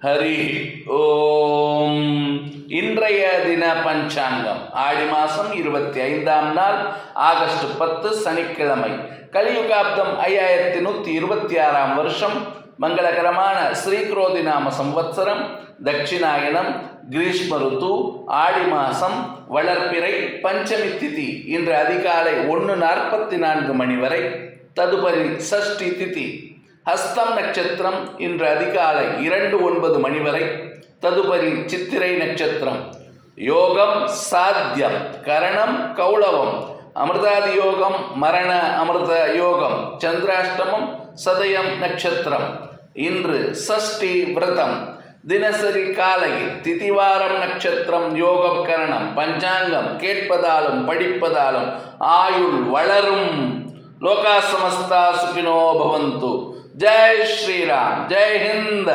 ஹரி ஓம். இன்றைய தின பஞ்சாங்கம் ஆடி மாதம் 25ஆம் நாள் ஆகஸ்ட் 10 சனிக்கிழமை. கலியுகாப்தம் 5126ஆம் வருஷம். மங்களகரமான ஸ்ரீக்ரோதி நாம சம்வத்சரம், தட்சிணாயனம், கிரீஷ்ம ருத்து, ஆடி மாசம், வளர்ப்பிறை, பஞ்சமி திதி. இன்று அதிகாலை 1:44 மணி வரை. ததுபரி சஷ்டி திதி. ஹஸ்தம் நட்சத்திரம் இன்று அதிகாலை 2:09 மணி வரை. ததுபரி சித்திரை நட்சத்திரம். யோகம் சாத்தியம், கரணம் கௌளவம், அமிர்தாதி யோகம், மரண அமிர்த யோகம். சந்திராஷ்டமம், சதயம் நட்சத்திரம். இன்று சஷ்டி விரதம். தினசரி காலையில் திதிவாரம் நட்சத்திரம், யோகம் கரணம். பஞ்சாங்கம் கேட்பதாலும் படிப்பதாலும் ஆயுள் வளரும். லோகா சமஸ்தா சுகினோ பவந்து. ஜெய் ஸ்ரீராம், ஜெய் ஹிந்த்.